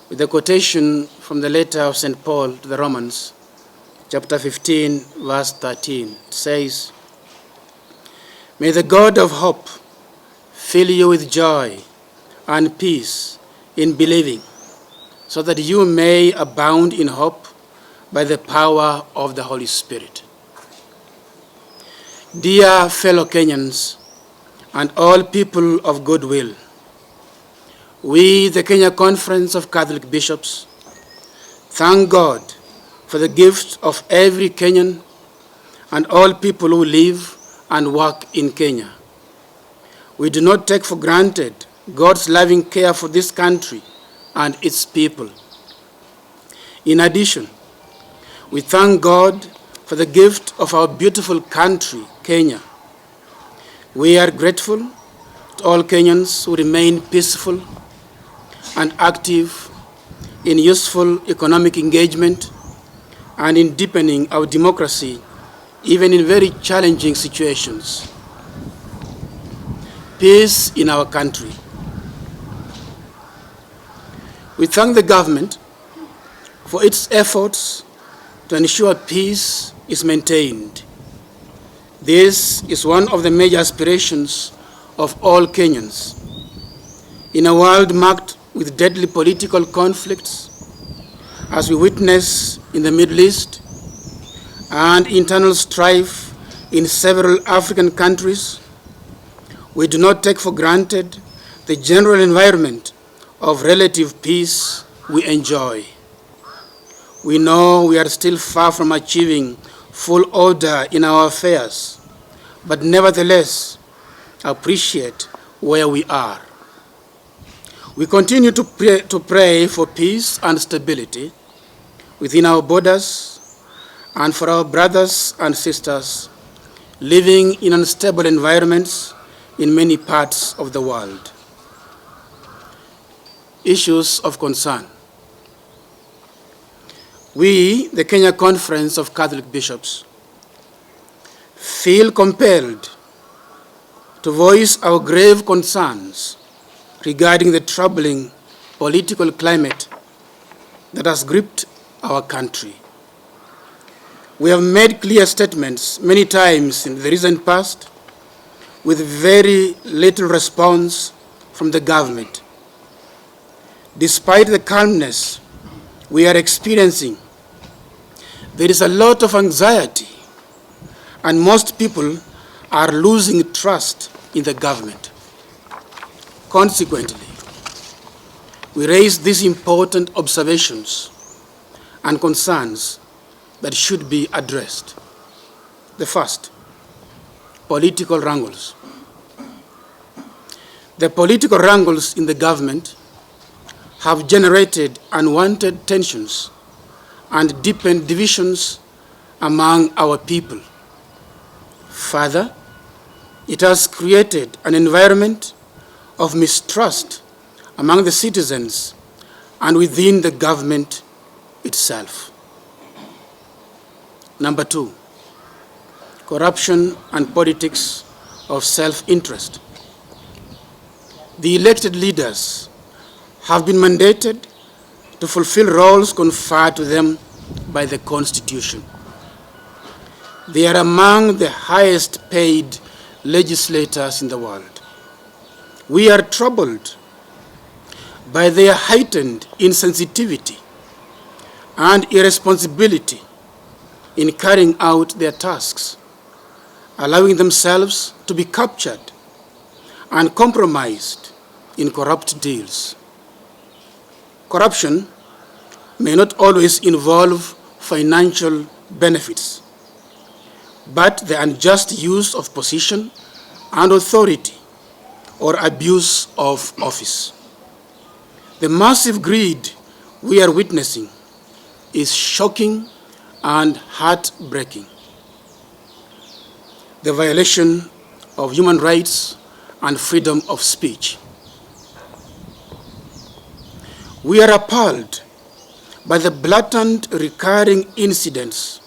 with a quotation from the letter of St. Paul to the Romans, chapter 15, verse 13. It says, "May the God of hope fill you with joy and peace in believing, so that you may abound in hope by the power of the Holy Spirit." Dear fellow Kenyans and all people of goodwill, we, the Kenya Conference of Catholic Bishops, thank God for the gift of every Kenyan and all people who live and work in Kenya. We do not take for granted God's loving care for this country and its people. In addition, we thank God for the gift of our beautiful country, Kenya. We are grateful to all Kenyans who remain peaceful and active in useful economic engagement and in deepening our democracy, even in very challenging situations. Peace in our country. We thank the government for its efforts to ensure peace is maintained. This is one of the major aspirations of all Kenyans. In a world marked with deadly political conflicts, as we witness in the Middle East, and internal strife in several African countries, we do not take for granted the general environment of relative peace we enjoy. We know we are still far from achieving full order in our affairs, but nevertheless appreciate where we are. We continue to pray for peace and stability within our borders and for our brothers and sisters living in unstable environments in many parts of the world. Issues of concern. We, the Kenya Conference of Catholic Bishops, feel compelled to voice our grave concerns regarding the troubling political climate that has gripped our country. We have made clear statements many times in the recent past with very little response from the government. Despite the calmness we are experiencing, there is a lot of anxiety, and most people are losing trust in the government. Consequently, we raise these important observations and concerns that should be addressed. The first, political wrangles. The political wrangles in the government have generated unwanted tensions and deepened divisions among our people. Further, it has created an environment of mistrust among the citizens and within the government itself. Number two, corruption and politics of self-interest. The elected leaders have been mandated to fulfill roles conferred to them by the Constitution. They are among the highest paid legislators in the world. We are troubled by their heightened insensitivity and irresponsibility in carrying out their tasks, allowing themselves to be captured and compromised in corrupt deals. Corruption may not always involve financial benefits, but the unjust use of position and authority or abuse of office. The massive greed we are witnessing is shocking and heartbreaking. The violation of human rights and freedom of speech. We are appalled by the blatant recurring incidents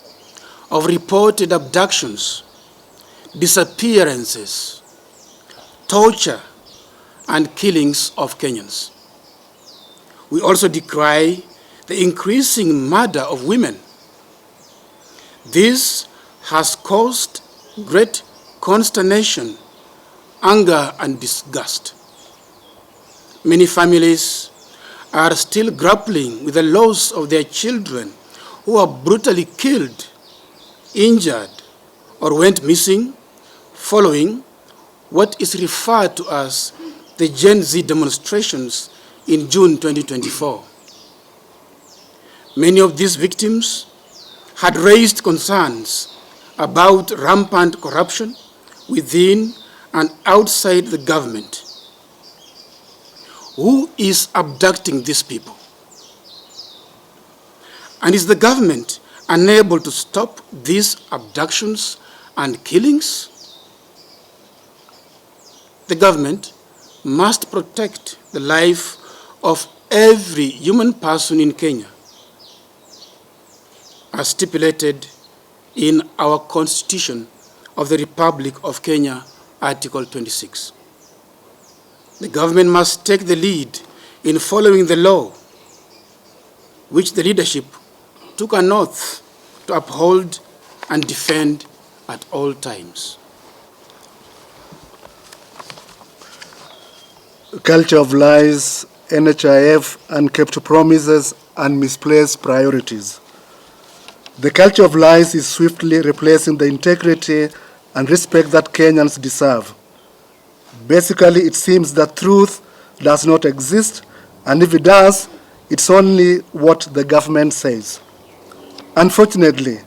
of reported abductions, disappearances, torture, and killings of Kenyans. We also decry the increasing murder of women. This has caused great consternation, anger, and disgust. Many families are still grappling with the loss of their children who were brutally killed, injured, or went missing following what is referred to as the Gen Z demonstrations in June 2024. Many of these victims had raised concerns about rampant corruption within and outside the government. Who is abducting these people? And is the government unable to stop these abductions and killings? The government must protect the life of every human person in Kenya, as stipulated in our Constitution of the Republic of Kenya, Article 26. The government must take the lead in following the law, which the leadership took an oath to uphold and defend at all times. Culture of lies, NHIF, unkept promises, and misplaced priorities. The culture of lies is swiftly replacing the integrity and respect that Kenyans deserve. Basically, it seems that truth does not exist, and if it does, it's only what the government says. Unfortunately,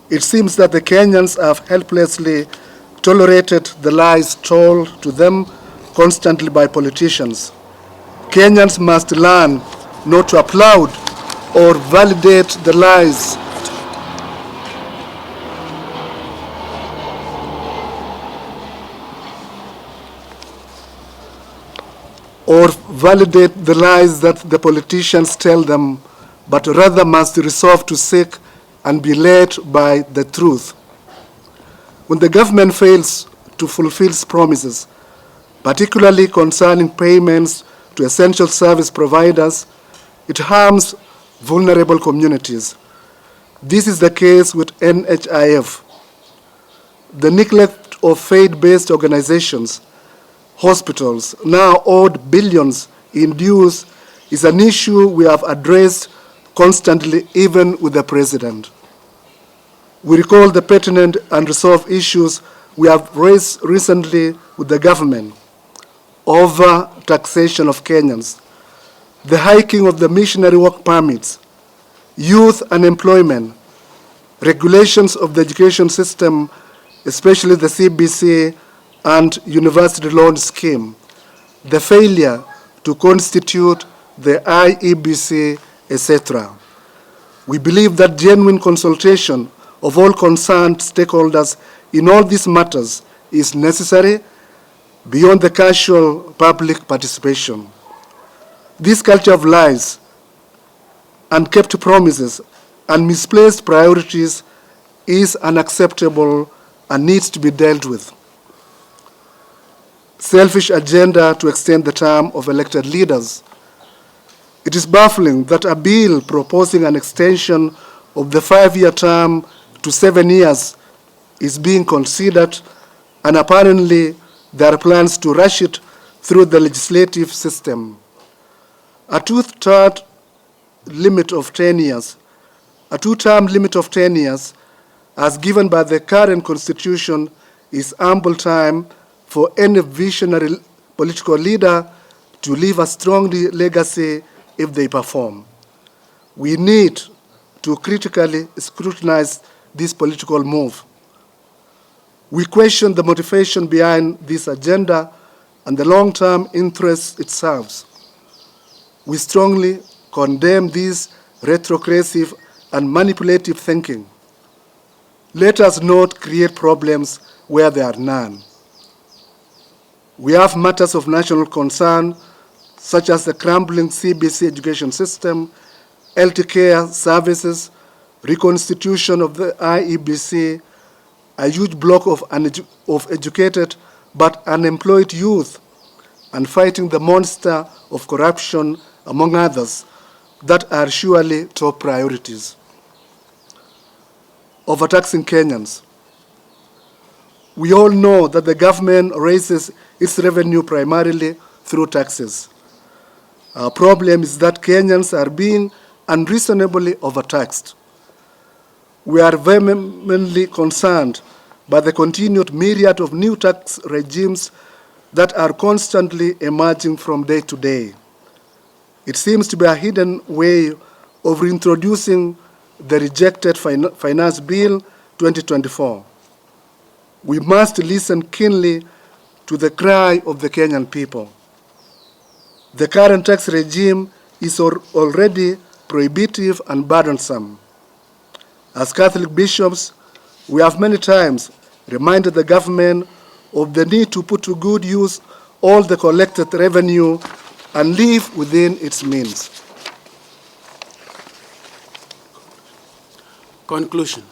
it seems that the Kenyans have helplessly tolerated the lies told to them constantly by politicians. Kenyans must learn not to applaud or validate the lies that the politicians tell them, but rather must resolve to seek and be led by the truth. When the government fails to fulfill its promises, particularly concerning payments to essential service providers, it harms vulnerable communities. This is the case with NHIF. The neglect of faith-based organizations, hospitals, now owed billions in dues, is an issue we have addressed constantly, even with the President. We recall the pertinent and resolved issues we have raised recently with the government: over taxation of Kenyans, the hiking of the missionary work permits, youth unemployment, regulations of the education system, especially the CBC and university loan scheme, the failure to constitute the IEBC, etc. We believe that genuine consultation of all concerned stakeholders in all these matters is necessary beyond the casual public participation. This culture of lies, unkept promises, and misplaced priorities is unacceptable and needs to be dealt with. Selfish agenda to extend the term of elected leaders. It is baffling that a bill proposing an extension of the 5-year term to 7 years is being considered, and apparently there are plans to rush it through the legislative system. A two-term limit of 10 years, as given by the current constitution, is ample time for any visionary political leader to leave a strong legacy if they perform. We need to critically scrutinize this political move. We question the motivation behind this agenda and the long-term interests it serves. We strongly condemn this retrogressive and manipulative thinking. Let us not create problems where there are none. We have matters of national concern, such as the crumbling CBC education system, health care services, reconstitution of the IEBC, a huge block of educated but unemployed youth, and fighting the monster of corruption, among others, that are surely top priorities. Overtaxing Kenyans. We all know that the government raises its revenue primarily through taxes. Our problem is that Kenyans are being unreasonably overtaxed. We are vehemently concerned by the continued myriad of new tax regimes that are constantly emerging from day to day. It seems to be a hidden way of reintroducing the rejected Finance Bill 2024. We must listen keenly to the cry of the Kenyan people. The current tax regime is already prohibitive and burdensome. As Catholic bishops, we have many times reminded the government of the need to put to good use all the collected revenue and live within its means. Conclusion.